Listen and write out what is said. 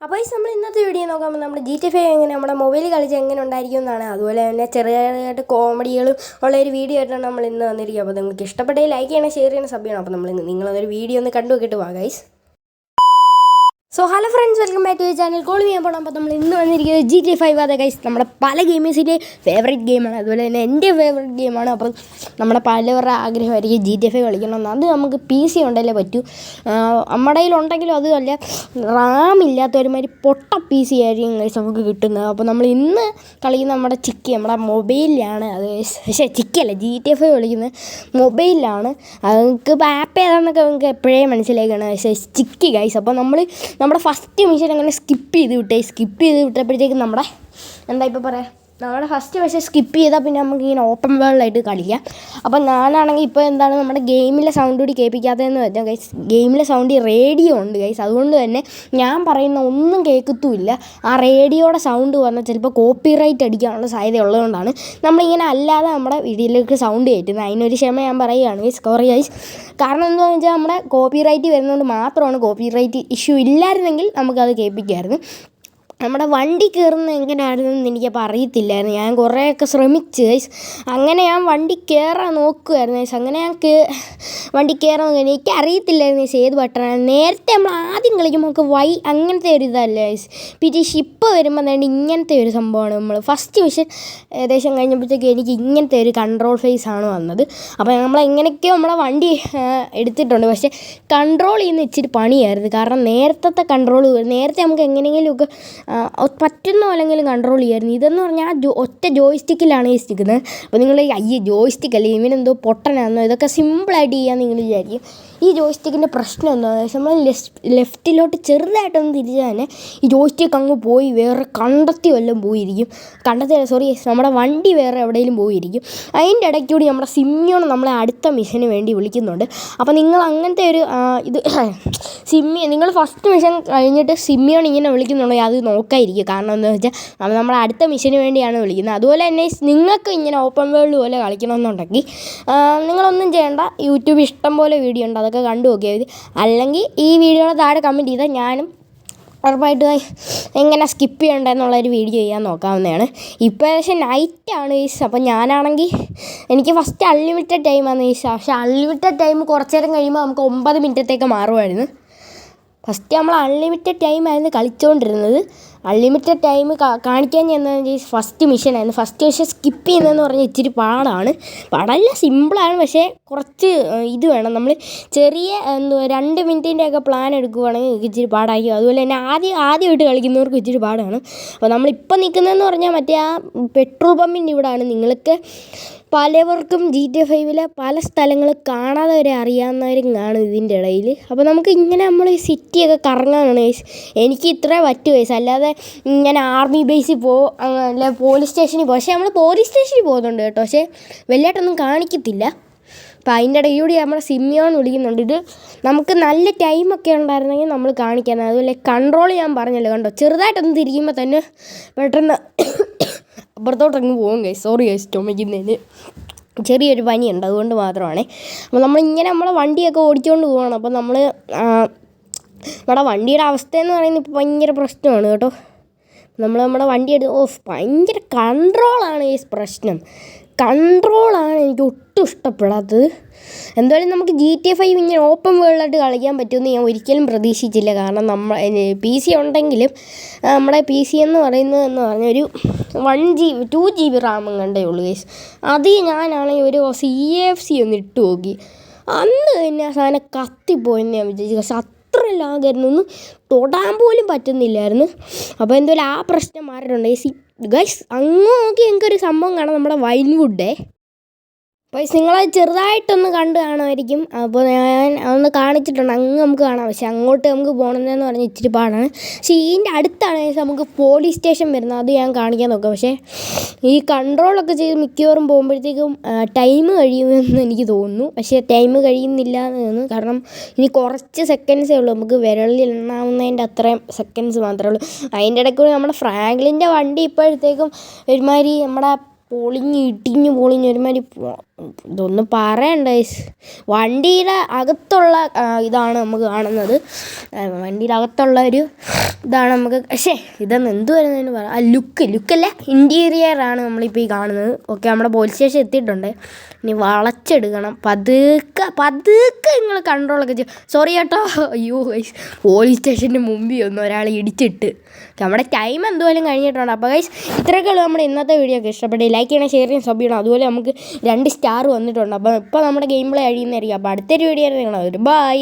അപ്പോൾ നമ്മൾ ഇന്നത്തെ വീഡിയോ നോക്കുമ്പോൾ നമ്മുടെ GTA 5 എങ്ങനെ നമ്മുടെ മൊബൈലിൽ കളിച്ച് എങ്ങനെ ഉണ്ടായിരിക്കും എന്നാണ്. അതുപോലെ തന്നെ ചെറിയതായിട്ട് കോമഡികളും ഉള്ള ഒരു വീഡിയോ ആയിട്ടാണ് നമ്മൾ ഇന്ന് വന്നിരിക്കുക. അപ്പോൾ നിങ്ങൾക്ക് ഇഷ്ടപ്പെട്ടെങ്കിൽ ലൈക്ക് ചെയ്യണം, ഷെയർ ചെയ്യണം, സബ് ചെയ്യണം. അപ്പോൾ നിങ്ങളതൊരു വീഡിയോ ഒന്ന് കണ്ടു നോക്കിയിട്ട് വാ guys. So hello friends, welcome back to the channel. Call ചെയ്യാൻ പോകണം. അപ്പോൾ നമ്മൾ ഇന്ന് വന്നിരിക്കുന്നത് GTA 5 അതെ ഗൈസ്, നമ്മുടെ പല ഗെയിമേഴ്സിൻ്റെ ഫേവറേറ്റ് ഗെയിമാണ്. അതുപോലെ തന്നെ എൻ്റെ ഫേവറേറ്റ് ഗെയിമാണ്. അപ്പോൾ നമ്മുടെ പലവരുടെ ആഗ്രഹമായിരിക്കും GTA 5 കളിക്കണം. അത് നമുക്ക് PC ഉണ്ടല്ലേ പറ്റൂ. നമ്മുടെ കയ്യിലുണ്ടെങ്കിലും അതുമല്ല, റാം ഇല്ലാത്തൊരുമാതിരി പൊട്ട PC ആയിരിക്കും ഗൈസ് നമുക്ക് കിട്ടുന്നത്. അപ്പോൾ നമ്മൾ ഇന്ന് കളിക്കുന്ന നമ്മുടെ നമ്മുടെ മൊബൈലിലാണ്. അത് പക്ഷേ ചിക്കിയല്ല, GTA 5 കളിക്കുന്നത് മൊബൈലിലാണ്. നമുക്ക് ഇപ്പോൾ ആപ്പ് ഏതാണെന്നൊക്കെ നമുക്ക് എപ്പോഴേ മനസ്സിലാക്കുകയാണ്. പക്ഷേ ചിക്കി ഗൈസ്. അപ്പോൾ നമ്മുടെ ഫസ്റ്റ് മിഷൻ അങ്ങനെ സ്കിപ്പ് ചെയ്ത് വിട്ടപ്പോഴത്തേക്കും നമ്മുടെ ഇപ്പോൾ പറയുക, നമ്മുടെ ഫസ്റ്റ് മിഷൻ സ്കിപ്പ് ചെയ്താൽ പിന്നെ നമുക്ക് ഇങ്ങനെ ഓപ്പൺ വേൾഡായിട്ട് കളിക്കാം. അപ്പോൾ ഞാനാണെങ്കിൽ ഇപ്പോൾ എന്താണ് നമ്മുടെ ഗെയിമിലെ സൗണ്ട് കൂടി കേൾപ്പിക്കാത്തതെന്ന് വെച്ചാൽ ഗൈസ്, ഗെയിമിലെ സൗണ്ട് റേഡിയോ ഉണ്ട് ഗൈസ്. അതുകൊണ്ട് തന്നെ ഞാൻ പറയുന്ന ഒന്നും കേൾക്കത്തുമില്ല. ആ റേഡിയോയുടെ സൗണ്ട് വന്നാൽ ചിലപ്പോൾ കോപ്പിറൈറ്റ് അടിക്കാനുള്ള സാധ്യത ഉള്ളതുകൊണ്ടാണ് നമ്മളിങ്ങനെ അല്ലാതെ നമ്മുടെ വീഡിയോയിലേക്ക് സൗണ്ട് കയറ്റുന്നത്. അതിനൊരു ക്ഷമ ഞാൻ പറയുകയാണ് ഗൈസ്, സോറി ഗൈസ്. കാരണം എന്താണെന്ന് വെച്ചാൽ നമ്മുടെ കോപ്പിറൈറ്റ് വരുന്നതുകൊണ്ട് മാത്രമാണ്. കോപ്പിറൈറ്റ് ഇഷ്യൂ ഇല്ലായിരുന്നെങ്കിൽ നമുക്കത് കേൾപ്പിക്കുമായിരുന്നു. നമ്മുടെ വണ്ടി കയറുന്നത് എങ്ങനെയായിരുന്നെന്ന് എനിക്കപ്പോൾ അറിയത്തില്ലായിരുന്നു. ഞാൻ കുറേയൊക്കെ ശ്രമിച്ചു ഗൈസ്. അങ്ങനെ ഞാൻ വണ്ടി കയറാൻ നോക്കുമായിരുന്നു ഗൈസ്. അങ്ങനെ ഞാൻ വണ്ടി കയറാൻ എനിക്ക് അറിയത്തില്ലായിരുന്നു ഗൈസ് ഏത് ബട്ടണാണ്. നേരത്തെ നമ്മൾ ആദ്യം കളിക്കുമ്പോൾ നമുക്ക് അങ്ങനത്തെ ഒരു ഇതല്ല ഗൈസ്. പിന്നെ ഷിപ്പ് വരുമ്പോൾ തന്നെ ഇങ്ങനത്തെ ഒരു സംഭവമാണ്. നമ്മൾ ഫസ്റ്റ് മിഷൻ ഏകദേശം കഴിഞ്ഞപ്പോഴത്തേക്ക് എനിക്ക് ഇങ്ങനത്തെ ഒരു കൺട്രോൾ ഫേസ് ആണ് വന്നത്. അപ്പോൾ നമ്മൾ എങ്ങനെയൊക്കെയോ നമ്മളെ വണ്ടി എടുത്തിട്ടുണ്ട്. പക്ഷേ കൺട്രോൾ ചെയ്യുന്ന ഇച്ചിരി പണിയായിരുന്നു. കാരണം നേരത്തെ നമുക്ക് എങ്ങനെയെങ്കിലുമൊക്കെ പറ്റുന്ന പോലെങ്കിലും കൺട്രോൾ ചെയ്യുമായിരുന്നു. ഇതെന്ന് പറഞ്ഞാൽ ഒറ്റ ജോയ്സ്റ്റിക്കിലാണ് ഈ നിൽക്കുന്നത്. അപ്പോൾ നിങ്ങൾ ജോയ്സ്റ്റിക്കല്ലേ, ഇവനെന്തോ പൊട്ടനാണെന്നോ, ഇതൊക്കെ സിമ്പിളായിട്ട് ചെയ്യാൻ നിങ്ങൾ വിചാരിക്കും. ഈ ജോയ്സ്റ്റിക്കിൻ്റെ പ്രശ്നം എന്താണെന്ന് വെച്ചാൽ നമ്മൾ ലെഫ്റ്റിലോട്ട് ചെറുതായിട്ടൊന്ന് തിരിച്ചാൽ തന്നെ ഈ ജോയ്സ്റ്റിക്ക് അങ്ങ് പോയി വേറെ കണ്ടെത്തി വല്ലതും പോയിരിക്കും. നമ്മുടെ വണ്ടി വേറെ എവിടെയെങ്കിലും പോയിരിക്കും. അതിൻ്റെ ഇടയ്ക്കൂടി നമ്മുടെ സിമ്മിയോൺ നമ്മളെ അടുത്ത മിഷന് വേണ്ടി വിളിക്കുന്നുണ്ട്. അപ്പോൾ നിങ്ങൾ അങ്ങനത്തെ ഒരു നിങ്ങൾ ഫസ്റ്റ് മിഷൻ കഴിഞ്ഞിട്ട് സിമ്മിയോൺ ഇങ്ങനെ വിളിക്കുന്നുണ്ടെങ്കിൽ അത് നോക്കാതിരിക്കുക. കാരണം എന്താണെന്ന് വെച്ചാൽ നമ്മുടെ അടുത്ത മിഷന് വേണ്ടിയാണ് വിളിക്കുന്നത്. അതുപോലെ തന്നെ നിങ്ങൾക്ക് ഇങ്ങനെ ഓപ്പൺ വേൾഡ് പോലെ കളിക്കണമെന്നുണ്ടെങ്കിൽ നിങ്ങളൊന്നും ചെയ്യേണ്ട, യൂട്യൂബ് ഇഷ്ടം പോലെ വീഡിയോ ഉണ്ട്, അതൊക്കെ കണ്ടു നോക്കിയാൽ മതി. അല്ലെങ്കിൽ ഈ വീഡിയോയുടെ താഴെ കമൻറ്റ് ചെയ്താൽ ഞാനും ഉറപ്പായിട്ട് എങ്ങനെ സ്കിപ്പ് ചെയ്യണ്ടെന്നുള്ളൊരു വീഡിയോ ചെയ്യാൻ നോക്കാവുന്നതാണ്. ഇപ്പോൾ ഏകദേശം നൈറ്റാണ് ഗൈസ്. അപ്പോൾ ഞാനാണെങ്കിൽ എനിക്ക് ഫസ്റ്റ് അൺലിമിറ്റഡ് ടൈമാണ് ഗൈസ്. പക്ഷേ അൺലിമിറ്റഡ് ടൈം കുറച്ച് നേരം കഴിയുമ്പോൾ നമുക്ക് 9 മിനിറ്റത്തേക്ക് മാറുമായിരുന്നു. ഫസ്റ്റ് നമ്മൾ അൺലിമിറ്റഡ് ടൈമായിരുന്നു കളിച്ചുകൊണ്ടിരുന്നത്. അൺലിമിറ്റഡ് ടൈം കാണിക്കാൻ ചെന്നത് ഫസ്റ്റ് മിഷനായിരുന്നു. ഫസ്റ്റ് മിഷൻ സ്കിപ്പ് ചെയ്യുന്നതെന്ന് പറഞ്ഞാൽ ഇച്ചിരി പാടല്ല, സിമ്പിളാണ്. പക്ഷേ കുറച്ച് ഇത് വേണം. നമ്മൾ ചെറിയ 2 മിനിറ്റിൻ്റെയൊക്കെ പ്ലാൻ എടുക്കുവാണെങ്കിൽ ഇച്ചിരി പാടായിരിക്കും. അതുപോലെ തന്നെ ആദ്യമായിട്ട് കളിക്കുന്നവർക്ക് ഇച്ചിരി പാടാണ്. അപ്പോൾ നമ്മളിപ്പോൾ നിൽക്കുന്നതെന്ന് പറഞ്ഞാൽ മറ്റേ ആ പെട്രോൾ പമ്പിൻ്റെ ഇവിടെയാണ്. നിങ്ങൾക്ക് പലവർക്കും GTA 5 പല സ്ഥലങ്ങൾ കാണാതെ വരെ അറിയാവുന്നവരും കാണും ഇതിൻ്റെ ഇടയിൽ. അപ്പോൾ നമുക്ക് ഇങ്ങനെ നമ്മൾ സിറ്റിയൊക്കെ കറങ്ങാനാണ് ഗൈസ്. എനിക്ക് ഇത്രേ പറ്റൂ ഗൈസ്. അല്ലാതെ ഇങ്ങനെ ആർമി ബേസിൽ അല്ല പോലീസ് സ്റ്റേഷനിൽ പക്ഷേ നമ്മൾ പോലീസ് സ്റ്റേഷനിൽ പോകുന്നുണ്ട് കേട്ടോ. പക്ഷേ വലുതായിട്ടൊന്നും കാണിക്കത്തില്ല. അപ്പോൾ അതിൻ്റെ ഇടയിലൂടെ നമ്മുടെ സിമ്മിയോൺ വിളിക്കുന്നുണ്ട്. ഇത് നമുക്ക് നല്ല ടൈമൊക്കെ ഉണ്ടായിരുന്നെങ്കിൽ നമ്മൾ കാണിക്കാൻ. അതുപോലെ കൺട്രോൾ ഞാൻ പറഞ്ഞല്ലോ, കണ്ടോ, ചെറുതായിട്ടൊന്ന് തിരിക്കുമ്പോൾ തന്നെ പെട്ടെന്ന് അപ്പുറത്തോട്ടങ്ങ് പോകും ഗൈസ്. സോറി ഗൈസ്, ചുമയ്ക്കുന്നതിന് ചെറിയൊരു പനിയുണ്ട്, അതുകൊണ്ട് മാത്രമാണ്. അപ്പോൾ നമ്മളിങ്ങനെ നമ്മളെ വണ്ടിയൊക്കെ ഓടിച്ചുകൊണ്ട് പോവുകയാണ്. അപ്പോൾ നമ്മുടെ വണ്ടിയുടെ അവസ്ഥയെന്ന് പറയുന്നത് ഇപ്പോൾ ഭയങ്കര പ്രശ്നമാണ് കേട്ടോ. നമ്മുടെ വണ്ടി ഭയങ്കര കൺട്രോളാണ് ഈ പ്രശ്നം. കൺട്രോളാണ് എനിക്ക് ഒട്ടും ഇഷ്ടപ്പെടാത്തത്. എന്തായാലും നമുക്ക് GTA 5 ഇങ്ങനെ ഓപ്പൺ വേൾഡായിട്ട് കളിക്കാൻ പറ്റുമെന്ന് ഞാൻ ഒരിക്കലും പ്രതീക്ഷിച്ചില്ല. കാരണം PC ഉണ്ടെങ്കിലും നമ്മുടെ PC എന്ന് പറഞ്ഞാൽ ഒരു 2 GB റാമും കണ്ടേ ഉള്ളൂ ഗൈസ്. അത് ഞാനാണെങ്കിൽ ഒരു CFC ഒന്ന് ഇട്ട് നോക്കി, അന്ന് തന്നെ ആ സാധനം കത്തിപ്പോയെന്ന് ഞാൻ വിചാരിച്ചു. പക്ഷെ അത്ര ലാഗായിരുന്നു, ഒന്നും തൊടാൻ പോലും പറ്റുന്നില്ലായിരുന്നു. അപ്പോൾ എന്തായാലും ആ പ്രശ്നം മാറിയിട്ടുണ്ട് ഗൈസ്. അങ്ങ് നോക്കി എനിക്കൊരു സംഭവം കാണാം, നമ്മുടെ വൈൻവുഡേ. അപ്പോൾ നിങ്ങളത് ചെറുതായിട്ടൊന്ന് കണ്ട് കാണുമായിരിക്കും. അപ്പോൾ ഞാൻ അതൊന്ന് കാണിച്ചിട്ടുണ്ട്, അങ്ങ് നമുക്ക് കാണാം. പക്ഷെ അങ്ങോട്ട് നമുക്ക് പോകണമെന്ന് പറഞ്ഞാൽ ഇച്ചിരി പാടാണ്. പക്ഷേ ഇതിൻ്റെ അടുത്താണ് നമുക്ക് പോലീസ് സ്റ്റേഷൻ വരുന്നത്, അത് ഞാൻ കാണിക്കാൻ നോക്കാം. പക്ഷേ ഈ കൺട്രോളൊക്കെ ചെയ്ത് മിക്കവാറും പോകുമ്പോഴത്തേക്കും ടൈം കഴിയുമെന്ന് എനിക്ക് തോന്നുന്നു. പക്ഷേ ടൈം കഴിയുന്നില്ല എന്ന് തോന്നുന്നു. കാരണം ഇനി കുറച്ച് സെക്കൻഡ്സേ ഉള്ളൂ, നമുക്ക് വിരലിൽ എണ്ണാവുന്നതിൻ്റെ അത്രയും സെക്കൻഡ്സ് മാത്രമേ ഉള്ളൂ. അതിൻ്റെ ഇടയ്ക്ക് നമ്മുടെ ഫ്രാങ്ക്ലിൻ്റെ വണ്ടി ഇപ്പോഴത്തേക്കും ഒരുമാതിരി നമ്മുടെ ഇടിഞ്ഞ് പൊളിഞ്ഞ് ഒരുമാതിരി ഇതൊന്നും പറയണ്ട ഗൈസ്. വണ്ടിയുടെ അകത്തുള്ള ഇതാണ് നമുക്ക് കാണുന്നത്. വണ്ടിയുടെ അകത്തുള്ള ഒരു ഇതാണ് നമുക്ക്. പക്ഷേ ഇതൊന്നും എന്ത് വരുന്നതിന് പറയാം. ലുക്കല്ല, ഇൻറ്റീരിയറാണ് നമ്മളിപ്പോൾ ഈ കാണുന്നത്. ഓക്കെ, നമ്മുടെ പോലീസ് സ്റ്റേഷൻ എത്തിയിട്ടുണ്ട്. ഇനി വളച്ചെടുക്കണം. പതുക്കെ നിങ്ങൾ കൺട്രോളൊക്കെ ചെയ്യും. സോറി കേട്ടോ. അയ്യോ ഗൈസ്, പോലീസ് സ്റ്റേഷൻ്റെ മുമ്പിൽ ഒന്ന് ഒരാൾ ഇടിച്ചിട്ട്. നമ്മുടെ ടൈം എന്തുപോലും കഴിഞ്ഞിട്ടുണ്ട്. അപ്പോൾ ഗൈസ്, ഇത്രയൊക്കെ ഉള്ളൂ നമ്മുടെ ഇന്നത്തെ വീഡിയോ ഒക്കെ. ഇഷ്ടപ്പെട്ട് ലൈക്ക് ചെയ്യണം, ഷെയർ ചെയ്യണം, സബ് ചെയ്യണം. അതുപോലെ നമുക്ക് 2 സ്റ്റാർ വന്നിട്ടുണ്ട്. അപ്പോൾ ഇപ്പോൾ നമ്മുടെ ഗെയിം പ്ലേ കഴിയുന്നതായിരിക്കും. അപ്പോൾ അടുത്തൊരു വീഡിയോ ആണ്. ബൈ.